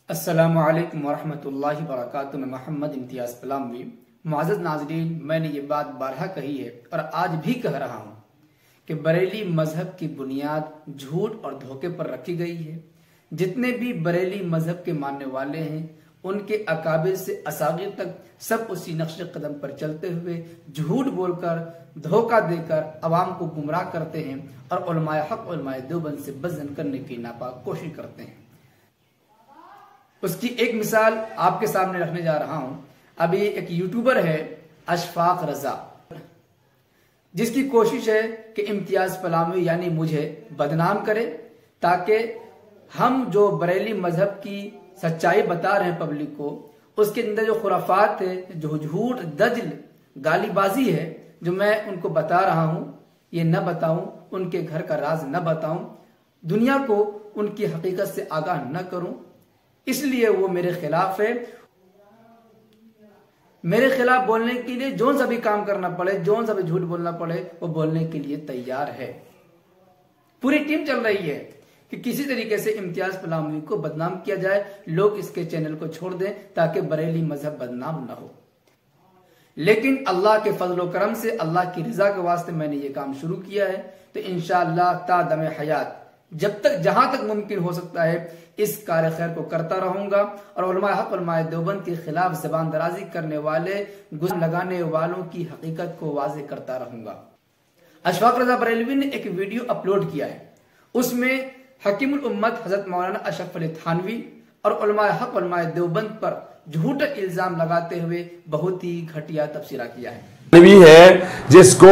अस्सलामु अलैकुम वरहमतुल्लाहि वबरकातुहू। मैं मोहम्मद इम्तियाज पलामवी। मुअज़्ज़ज़ नाज़रीन, मैंने ये बात बारहा कही है और आज भी कह रहा हूँ कि बरेली मजहब की बुनियाद झूठ और धोखे पर रखी गई है। जितने भी बरेली मजहब के मानने वाले हैं उनके अकाबिर से असागिर तक सब उसी नक्श कदम पर चलते हुए झूठ बोलकर धोखा देकर अवाम को गुमराह करते हैं और उलमाए हक उलमाए देवबंद से बज़न करने की नापाक कोशिश करते हैं। उसकी एक मिसाल आपके सामने रखने जा रहा हूं। अभी एक यूट्यूबर है अशफाक रजा, जिसकी कोशिश है कि इम्तियाज पलामवी यानी मुझे बदनाम करे ताकि हम जो बरेली मजहब की सच्चाई बता रहे हैं पब्लिक को, उसके अंदर जो खुराफात है, जो झूठ दजल गालीबाजी है, जो मैं उनको बता रहा हूं, ये न बताऊं, उनके घर का राज न बताऊं, दुनिया को उनकी हकीकत से आगाह न करूं, इसलिए वो मेरे खिलाफ है। मेरे खिलाफ बोलने के लिए जोन सा भी काम करना पड़े, जोन सा भी झूठ बोलना पड़े, वो बोलने के लिए तैयार है। पूरी टीम चल रही है कि किसी तरीके से इम्तियाज पलामवी को बदनाम किया जाए, लोग इसके चैनल को छोड़ दें ताकि बरेली मजहब बदनाम ना हो। लेकिन अल्लाह के फजल व करम से, अल्लाह की रजा के वास्ते मैंने ये काम शुरू किया है, तो इंशाअल्लाह ता दमे हयात जब तक जहां तक मुमकिन हो सकता है इस कार्य खैर को करता रहूंगा और उलमाए हक उलमाए देवबंद के खिलाफ जबान दराजी करने वाले, गुस्सा लगाने वालों की हकीकत को वाजे करता रहूंगा। अशफाक रजा बरेलवी ने एक वीडियो अपलोड किया है, उसमें हकीमुल उम्मत हजरत मौलाना अशरफ अली थानवी और उलमाए हक उलमाए देवबंद पर झूठा इल्जाम लगाते हुए बहुत ही घटिया तबसरा किया है। है जिसको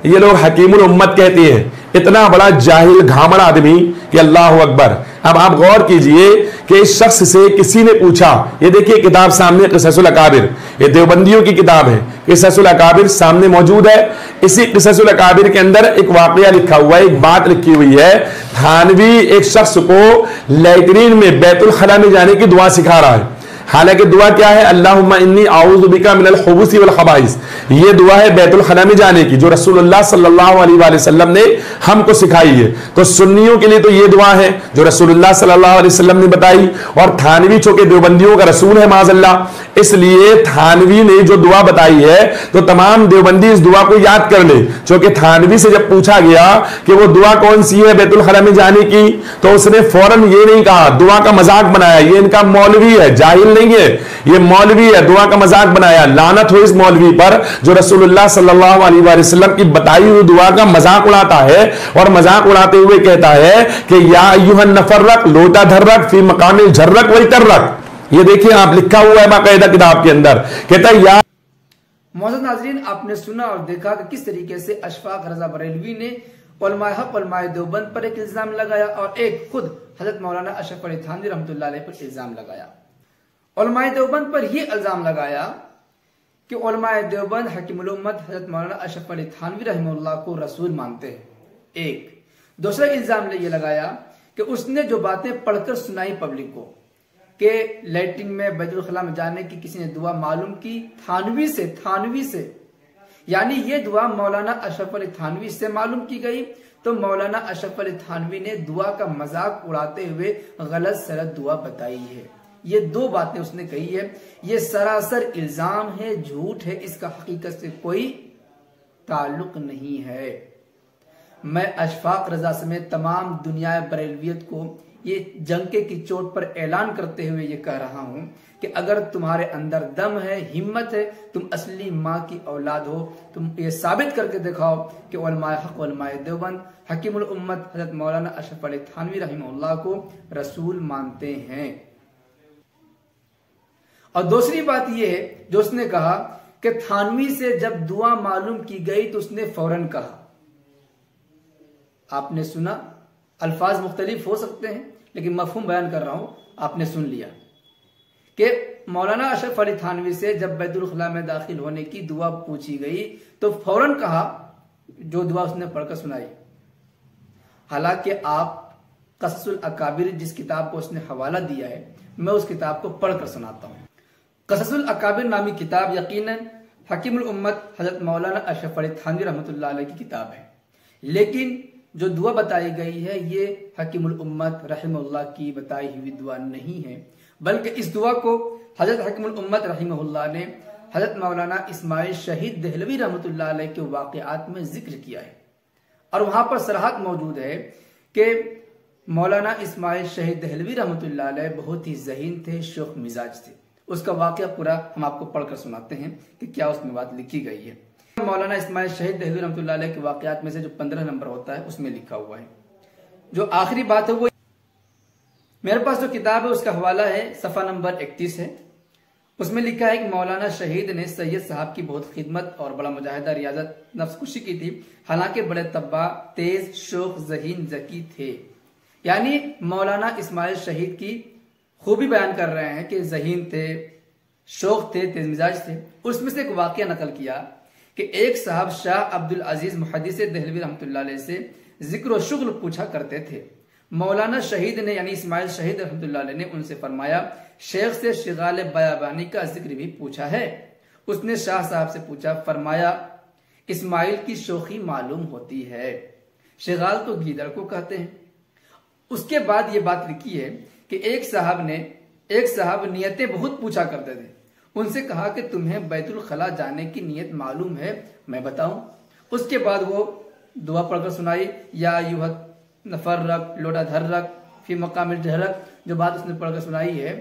ये लोग हकीमुल उम्मत कहते हैं, इतना बड़ा जाहिल घामड़ आदमी कि अल्लाह अकबर। अब आप गौर कीजिए कि इस शख्स से किसी ने पूछा, ये देखिए किताब सामने क़िससुल अकाबिर, ये देवबंदियों की किताब है, क़िससुल अकाबिर सामने मौजूद है। इसी क़िससुल अकाबिर के अंदर एक वाकया लिखा हुआ है, एक बात लिखी हुई है। थानवी एक शख्स को लैट्रीन में बैतुल खला में जाने की दुआ सिखा रहा है। हालांकि दुआ क्या है? अल्लाहुम्मा इन्नी आऊज़ु बिका मिनल खुबुसी वल खबाइस। ये दुआ है बैतुल खला में जाने की, जो रसूलुल्लाह सल्लल्लाहु अलैहि वसल्लम ने हमको सिखाई है। तो सुन्नियों के लिए तो ये दुआ है जो रसूलुल्लाह सल्लल्लाहु अलैहि वसल्लम ने बताई, और थानवी चूंकि देवबंदियों का रसूल है माज़अल्लाह, इसलिए थानवी ने जो दुआ बताई है तो तमाम देवबंदी इस दुआ को याद कर ले। चूंकि थानवी से जब पूछा गया कि वो दुआ कौन सी है बैतुल खला में जाने की, तो उसने फौरन ये नहीं कहा, दुआ का मजाक बनाया, ये इनका मौलवी है, जाहिल नहीं है, ये मौलवी है, दुआ का मजाक बनाया। लानत हो इस मौलवी पर जो रसूलुल्लाह सल्लल्लाहु अलैहि वसल्लम की बताई हुई दुआ का मजाक उड़ाता है और मजाक उड़ाते हुए कहता है कि या अय्युहन नफर्रक लोटा धर्रक फी मकामिल झर्रक वही तर्रक। ये देखिए आप, लिखा हुआ है बाकायदा किताब के अंदर, कहता है या। मौजूद नाज़रीन, आपने सुना और देखा कि किस तरीके से अशफाक रजा बरेलवी ने उलमाए हक उलमाए देवबंद पर एक इल्जाम लगाया और एक खुद हजरत मौलाना अशरफ अली थानवी रहमतुल्लाह अलैह पर इल्जाम लगाया। उलमाए देवबंद पर यह इल्जाम लगाया कि उलमाए देवबंद हकीमुल उम्मत हजरत मौलाना अशरफ अली थानवी रहमतुल्लाह को रसूल मानते हैं। एक दूसरा इल्जाम ये लगाया कि उसने जो बातें पढ़कर सुनाई पब्लिक को कि लैट्रिन में बैतुल खला में जाने की किसी ने दुआ मालूम की थानवी से, यानी ये दुआ मौलाना अशरफ अली थानवी से मालूम की गई, तो मौलाना अशरफ अली थानवी ने दुआ का मजाक उड़ाते हुए गलत सलत दुआ बताई है। ये दो बातें उसने कही है, ये सरासर इल्जाम है, झूठ है, इसका हकीकत से कोई ताल्लुक नहीं है। मैं अशफाक रजा समेत तमाम दुनिया बरेलवियत को ये जंके की चोट पर ऐलान करते हुए ये कह रहा हूं कि अगर तुम्हारे अंदर दम है, हिम्मत है, तुम असली माँ की औलाद हो, तुम ये साबित करके दिखाओ कि उलमाए हक उलमाए देवबंद हकीमुल उम्मत हजरत मौलाना अशरफ अली थानवी रहमतुल्लाह को रसूल मानते हैं। और दूसरी बात यह है जो उसने कहा कि थानवी से जब दुआ मालूम की गई तो उसने फौरन कहा। आपने सुना, अल्फाज मुख्तलिफ हो सकते हैं लेकिन मफहूम बयान कर रहा हूं, आपने सुन लिया कि मौलाना अशरफ अली थानवी से जब बैतुल खला में दाखिल होने की दुआ पूछी गई तो फौरन कहा, जो दुआ उसने पढ़कर सुनाई। हालांकि आप क़िससुल अकाबिर जिस किताब को उसने हवाला दिया है, मैं उस किताब को पढ़कर सुनाता हूं। क़िससुल अकाबिर नामी किताब यकीनन हकीमुल उम्मत हजरत मौलाना अशरफ अली थानवी रहमतुल्लाह अलैह की किताब है, लेकिन जो दुआ बताई गई है ये हकीमुल उम्मत रहमहुल्लाह की बताई हुई दुआ नहीं है, बल्कि इस दुआ को हजरत हकीमुल उम्मत रहमहुल्लाह ने हजरत मौलाना इस्माइल शहीद देहलवी रहमतुल्लाह अलैह के वाक़यात में जिक्र किया है। और वहां पर सराहत मौजूद है कि मौलाना इस्माइल शहीद देहलवी रहमतुल्लाह अलैह बहुत ही ज़हीन थे, शौक मिजाज थे। उसका वाक़या पूरा हम आपको पढ़कर सुनाते हैं कि क्या उसमें बात लिखी गई है। मौलाना इस्माइल शहीद देहलवी रहमतुल्लाह अलैह के वाक़यात में से जो 15 नंबर होता है उसमें लिखा हुआ है। जो आखिरी बात है वो मेरे पास जो किताब है उसका हवाला है, सफ़ा नंबर 31 है। उसमें लिखा है कि मौलाना शहीद ने सैयद साहब की बहुत खिदमत और बड़ा मुजाहिदा रियाजत नफ्स खुशी की थी, हालांकि बड़े तब्बा, तेज, शौक, ज़हीन, ज़की थे। यानी मौलाना इस्माइल शहीद की खूबी बयान कर रहे हैं कि ज़हीन थे, शौक थे, तेज मिजाज थे। उसमें से एक वाक़या नकल किया कि एक साहब शाह अब्दुल अजीज मुहद्दिस देहलवी रहमतुल्लाह अलैह से जिक्र व शुगल पूछा करते थे। मौलाना शहीद ने यानी इस्माइल शहीद रहमतुल्लाह अलैह ने उनसे फरमाया, शेख से शिगाल बयाबानी का जिक्र भी पूछा है। उसने शाह साहब से पूछा, फरमाया इस्माइल की शोखी मालूम होती है, शिगाल तो गीदड़ को कहते हैं। उसके बाद ये बात लिखी है कि एक साहब नियतें बहुत पूछा करते थे। उनसे कहा कि तुम्हें बैतुल खला जाने की नियत मालूम है, मैं बताऊं। उसके बाद वो दुआ पढ़कर सुनाई, या युहत नफरक लोडा धर्रक फी मकामिल जहरक, जो बात उसने पढ़कर सुनाई है।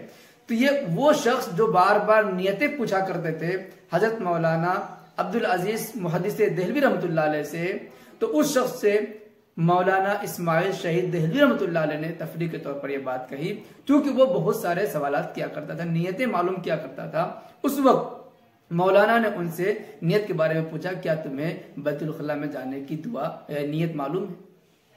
तो ये वो शख्स जो बार बार नियतें पूछा करते थे हजरत मौलाना अब्दुल अजीज मुहद्दिस देहलवी रहमतुल्लाह अलैह से, तो उस शख्स से मौलाना इस्माइल शहीद देहलवी रहमतुल्लाह अलैह ने तफरीक के तौर पर यह बात कही, क्योंकि वो बहुत सारे सवालात किया करता था, नियतें मालूम किया करता था। उस वक्त मौलाना ने उनसे नियत के बारे में पूछा, क्या तुम्हें बैतुल खला में जाने की दुआ नियत मालूम है?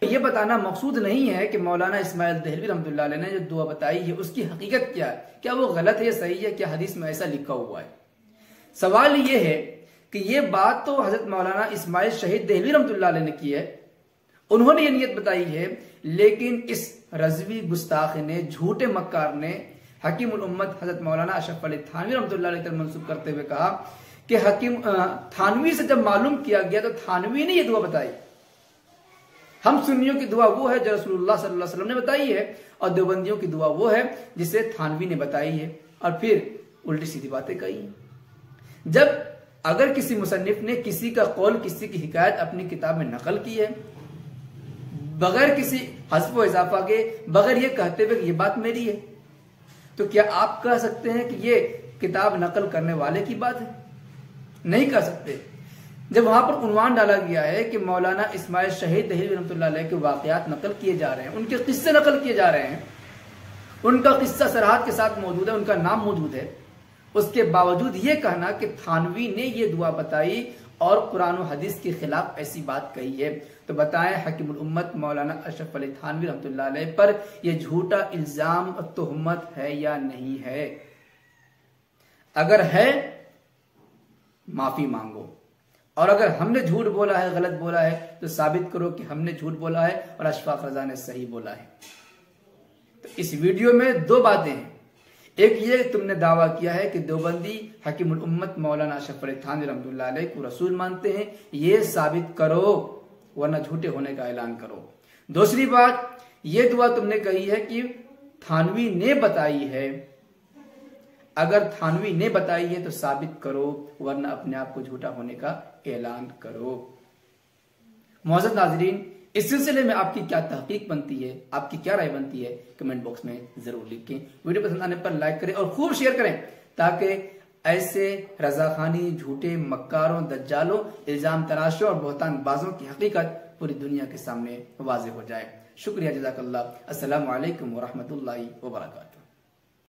ये बताना मकसूद नहीं है कि मौलाना इस्माइल देहलवी रहमतुल्लाह अलैह ने जो दुआ बताई है उसकी हकीकत क्या है, क्या वो गलत है, सही है, क्या हदीस में ऐसा लिखा हुआ है। सवाल ये है कि ये बात तो हजरत मौलाना इस्माइल शहीद देहलवी रहमतुल्लाह अलैह ने की है, उन्होंने ये नियत बताई है, लेकिन इस रज़वी गुस्ताख ने, झूठे मक्कार ने हकीमुल उम्मत हजरत मौलाना अशरफ अली थानवी रहमतुल्लाह अलैह तरफ मंसूब करते हुए कहा कि हकीम थानवी से जब मालूम किया गया तो थानवी ने ये दुआ बताई। हम सुन्नियों की दुआ वो है जो रसूलुल्लाह सल्लल्लाहु अलैहि वसल्लम ने बताई है, और देवबंदियों की दुआ वो है जिसे थानवी ने बताई है, और फिर उल्टी सीधी बातें कही है। जब अगर किसी मुसन्निफ ने किसी का कौल, किसी की हिकायत अपनी किताब में नकल की है बगैर किसी हज़्फ़ व इज़ाफ़ा के, बगैर ये कहते हुए कि ये बात मेरी है, तो क्या आप कह सकते हैं कि ये किताब नकल करने वाले की बात है? नहीं कह सकते। जब वहां पर उन्वान डाला गया है कि मौलाना इस्माइल शहीद देहलवी रहमतुल्लाह अलैह के वाक़यात नकल किए जा रहे हैं, उनके किस्से नकल किए जा रहे हैं, उनका किस्सा सराहत के साथ मौजूद है, उनका नाम मौजूद है, उसके बावजूद ये कहना कि थानवी ने ये दुआ बताई और कुरान और हदीस के खिलाफ ऐसी बात कही है, तो बताएं हकीमुल उम्मत मौलाना अशरफ अली थानवी रहमतुल्लाह अलैह पर यह झूठा इल्जाम और तोहमत है या नहीं है? अगर है माफी मांगो, और अगर हमने झूठ बोला है, गलत बोला है, तो साबित करो कि हमने झूठ बोला है और अशफाक रजा ने सही बोला है। तो इस वीडियो में दो बातें हैं। एक ये तुमने दावा किया है कि देवबंदी हकीमुल उम्मत मौलाना अशरफ अली थानवी रहमतुल्लाह अलैह को रसूल मानते हैं, ये साबित करो, वरना झूठे होने का ऐलान करो। दूसरी बात, ये दुआ तुमने कही है कि थानवी ने बताई है, अगर थानवी ने बताई है तो साबित करो, वरना अपने आप को झूठा होने का ऐलान करो। मोअज़्ज़ज़ नाज़रीन, इस सिलसिले में आपकी क्या तहकीक बनती है, आपकी क्या राय बनती है, कमेंट बॉक्स में जरूर लिखें। वीडियो पसंद आने पर लाइक करें और खूब शेयर करें, ताकि ऐसे रजाखानी, झूठे मक्कारों, दज्जालों, इल्जाम तराशों और बहतान बाजों की हकीकत पूरी दुनिया के सामने वाज़ेह हो जाए। शुक्रिया, जज़ाकल्लाह। अस्सलामु अलैकुम व रहमतुल्लाहि व बरकातुहू।